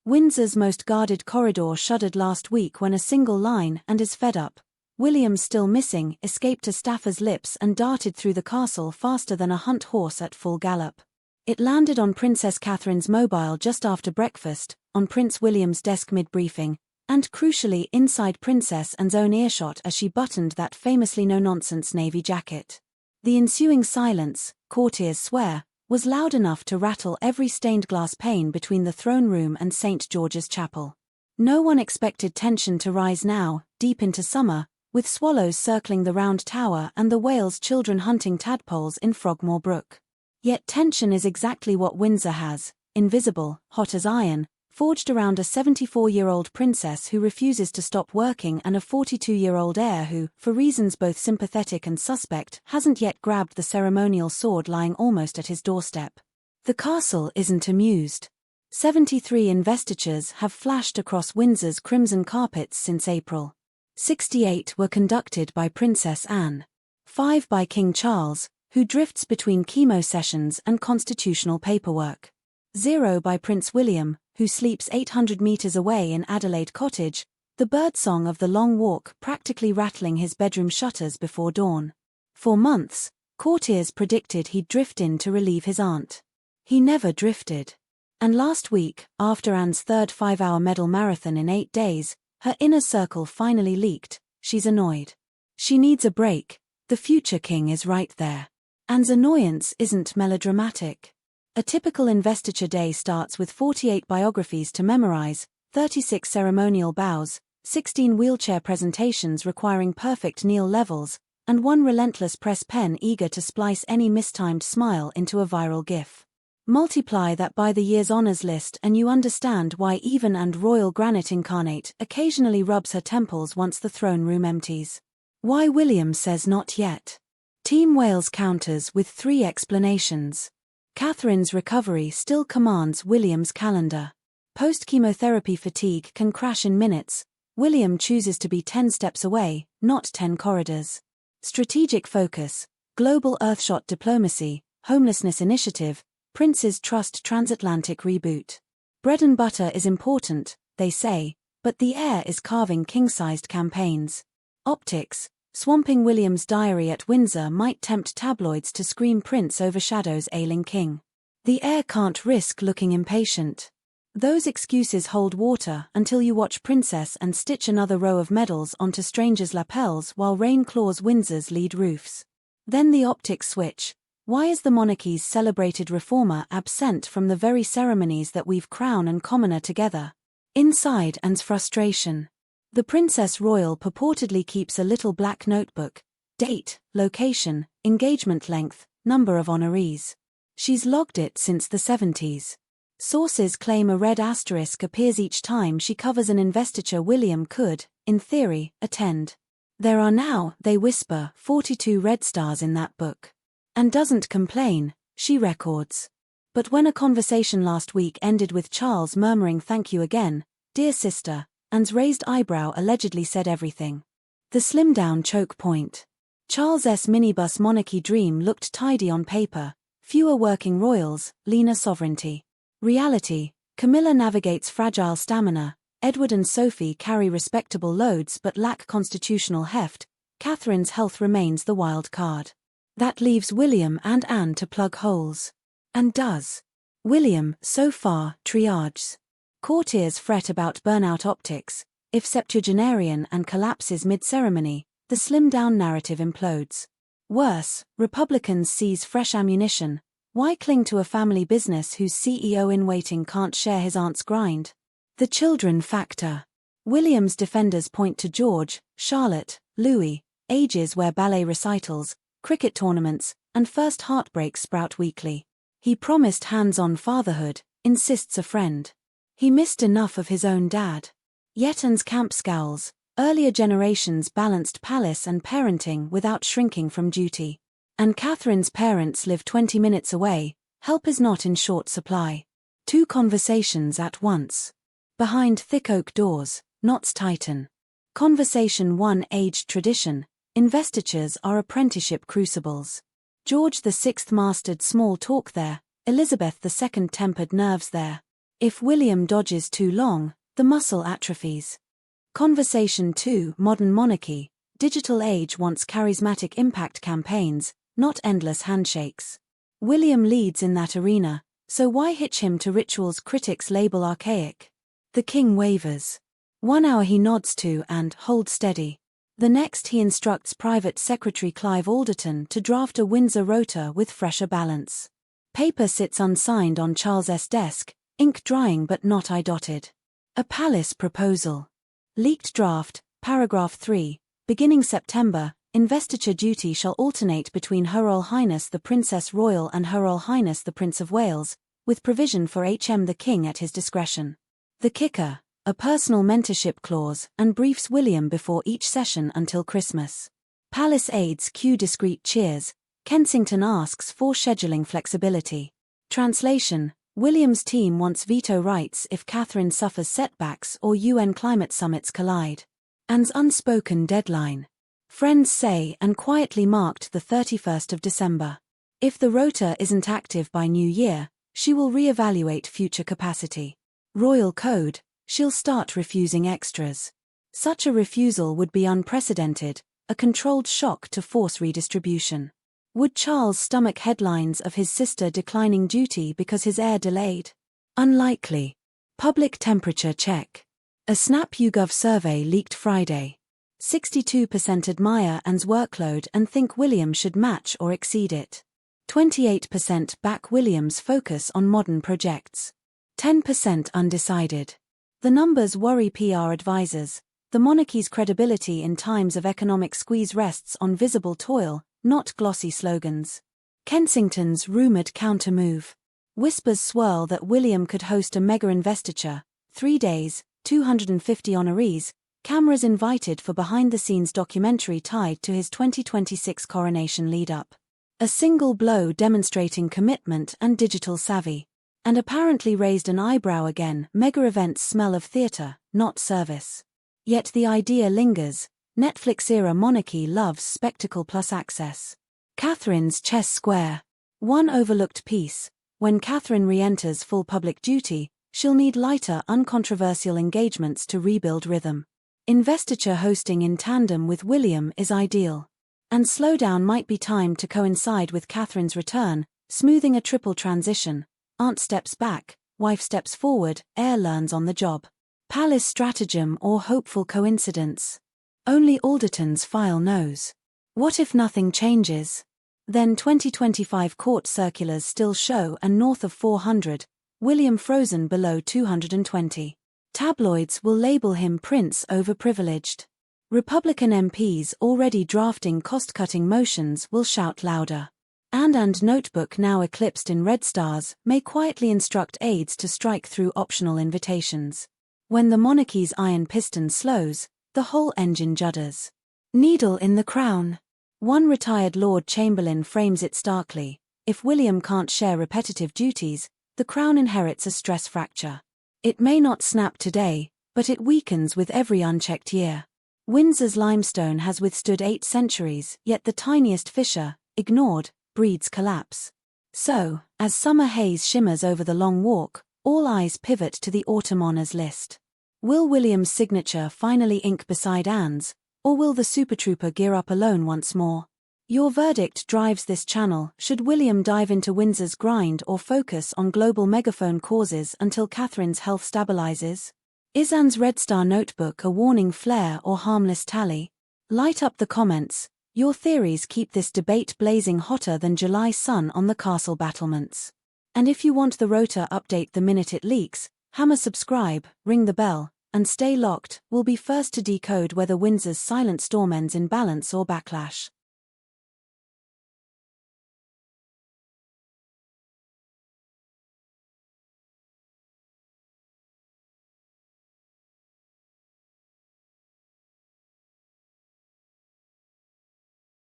Windsor's most guarded corridor shuddered last week when a single line and is fed up. William still missing escaped to staffer's lips and darted through the castle faster than a hunt horse at full gallop. It landed on Princess Catherine's mobile just after breakfast, on Prince William's desk mid-briefing, and crucially inside Princess Anne's own earshot as she buttoned that famously no-nonsense navy jacket. The ensuing silence, courtiers swear, was loud enough to rattle every stained glass pane between the throne room and St. George's Chapel. No one expected tension to rise now, deep into summer, with swallows circling the round tower and the whale's children hunting tadpoles in Frogmore Brook. Yet tension is exactly what Windsor has, invisible, hot as iron, forged around a 74-year-old princess who refuses to stop working and a 42-year-old heir who, for reasons both sympathetic and suspect, hasn't yet grabbed the ceremonial sword lying almost at his doorstep. The castle isn't amused. 73 investitures have flashed across Windsor's crimson carpets since April. 68 were conducted by Princess Anne. 5 by King Charles, who drifts between chemo sessions and constitutional paperwork. 0 by Prince William, who sleeps 800 meters away in Adelaide Cottage, the birdsong of the long walk practically rattling his bedroom shutters before dawn. For months, courtiers predicted he'd drift in to relieve his aunt. He never drifted. And last week, after Anne's third 5-hour medal marathon in 8 days, her inner circle finally leaked. She's annoyed. She needs a break. The future king is right there. Anne's annoyance isn't melodramatic. A typical investiture day starts with 48 biographies to memorize, 36 ceremonial bows, 16 wheelchair presentations requiring perfect kneel levels, and one relentless press pen eager to splice any mistimed smile into a viral gif. Multiply that by the year's honors list and you understand why even and royal granite incarnate occasionally rubs her temples once the throne room empties. Why William says not yet. Team Wales counters with 3 explanations. Catherine's recovery still commands William's calendar. Post-chemotherapy fatigue can crash in minutes. William chooses to be 10 steps away, not 10 corridors. Strategic focus, global earthshot diplomacy, homelessness initiative, Prince's Trust transatlantic reboot. Bread and butter is important, they say, but the heir is carving king-sized campaigns. Optics, swamping William's diary at Windsor might tempt tabloids to scream Prince overshadows ailing king. The heir can't risk looking impatient. Those excuses hold water until you watch Princess and stitch another row of medals onto strangers' lapels while rain claws Windsor's lead roofs. Then the optics switch. Why is the monarchy's celebrated reformer absent from the very ceremonies that weave crown and commoner together? Inside Anne's frustration. The Princess Royal purportedly keeps a little black notebook. Date, location, engagement length, number of honorees. She's logged it since the 70s. Sources claim a red asterisk appears each time she covers an investiture William could, in theory, attend. There are now, they whisper, 42 red stars in that book. And doesn't complain, she records. But when a conversation last week ended with Charles murmuring thank you again, dear sister, Anne's raised eyebrow allegedly said everything. The slimmed-down choke point. Charles's minibus monarchy dream looked tidy on paper, fewer working royals, leaner sovereignty. Reality, Camilla navigates fragile stamina, Edward and Sophie carry respectable loads but lack constitutional heft, Catherine's health remains the wild card. That leaves William and Anne to plug holes. And does. William, so far, triages. Courtiers fret about burnout optics. If septuagenarian and collapses mid-ceremony, the slimmed-down narrative implodes. Worse, Republicans seize fresh ammunition. Why cling to a family business whose CEO-in-waiting can't share his aunt's grind? The children factor. William's defenders point to George, Charlotte, Louis, ages where ballet recitals, cricket tournaments, and first heartbreaks sprout weekly. He promised hands-on fatherhood, insists a friend. He missed enough of his own dad. Yet Anne's camp scowls. Earlier generations balanced palace and parenting without shrinking from duty. And Catherine's parents live 20 minutes away, help is not in short supply. 2 conversations at once. Behind thick oak doors, knots tighten. Conversation 1 aged tradition, investitures are apprenticeship crucibles. George VI mastered small talk there, Elizabeth II tempered nerves there. If William dodges too long, the muscle atrophies. Conversation 2. Modern monarchy. Digital age wants charismatic impact campaigns, not endless handshakes. William leads in that arena, so why hitch him to rituals critics label archaic? The king wavers. 1 hour he nods to and hold steady. The next he instructs Private Secretary Clive Alderton to draft a Windsor rota with fresher balance. Paper sits unsigned on Charles's desk, ink drying but not I-dotted. A palace proposal. Leaked draft, paragraph 3, beginning September, investiture duty shall alternate between Her Royal Highness the Princess Royal and Her Royal Highness the Prince of Wales, with provision for HM the King at his discretion. The kicker, a personal mentorship clause, and briefs William before each session until Christmas. Palace aides cue discreet cheers. Kensington asks for scheduling flexibility. Translation: William's team wants veto rights if Catherine suffers setbacks or UN climate summits collide. Anne's unspoken deadline. Friends say and quietly marked the 31st of December. If the rota isn't active by New Year, she will re-evaluate future capacity. Royal Code, she'll start refusing extras. Such a refusal would be unprecedented, a controlled shock to force redistribution. Would Charles stomach headlines of his sister declining duty because his heir delayed? Unlikely. Public temperature check. A Snap YouGov survey leaked Friday. 62% admire Anne's workload and think William should match or exceed it. 28% back William's focus on modern projects. 10% undecided. The numbers worry PR advisors. The monarchy's credibility in times of economic squeeze rests on visible toil, not glossy slogans. Kensington's rumoured counter-move. Whispers swirl that William could host a mega investiture, 3 days, 250 honorees, cameras invited for behind-the-scenes documentary tied to his 2026 coronation lead-up. A single blow demonstrating commitment and digital savvy. And apparently raised an eyebrow again. Mega events smell of theatre, not service. Yet the idea lingers. Netflix-era monarchy loves spectacle plus access. Catherine's chess square. One overlooked piece. When Catherine re-enters full public duty, she'll need lighter, uncontroversial engagements to rebuild rhythm. Investiture hosting in tandem with William is ideal. And slowdown might be timed to coincide with Catherine's return, smoothing a triple transition. Aunt steps back, wife steps forward, heir learns on the job. Palace stratagem or hopeful coincidence? Only Alderton's file knows. What if nothing changes? Then 2025 court circulars still show a north of 400, William frozen below 220. Tabloids will label him prince overprivileged. Republican MPs already drafting cost-cutting motions will shout louder. And notebook now eclipsed in red stars may quietly instruct aides to strike through optional invitations. When the monarchy's iron piston slows, the whole engine judders. Needle in the crown. One retired Lord Chamberlain frames it starkly: if William can't share repetitive duties, the crown inherits a stress fracture. It may not snap today, but it weakens with every unchecked year. Windsor's limestone has withstood 8 centuries, yet the tiniest fissure, ignored, breeds collapse. So, as summer haze shimmers over the Long Walk, all eyes pivot to the autumn honours list. Will William's signature finally ink beside Anne's, or will the Super Trooper gear up alone once more? Your verdict drives this channel. Should William dive into Windsor's grind or focus on global megaphone causes until Catherine's health stabilizes? Is Anne's Red Star notebook a warning flare or harmless tally? Light up the comments. Your theories keep this debate blazing hotter than July sun on the castle battlements. And if you want the rota update the minute it leaks, hammer subscribe, ring the bell, and stay locked. We'll be first to decode whether Windsor's silent storm ends in balance or backlash.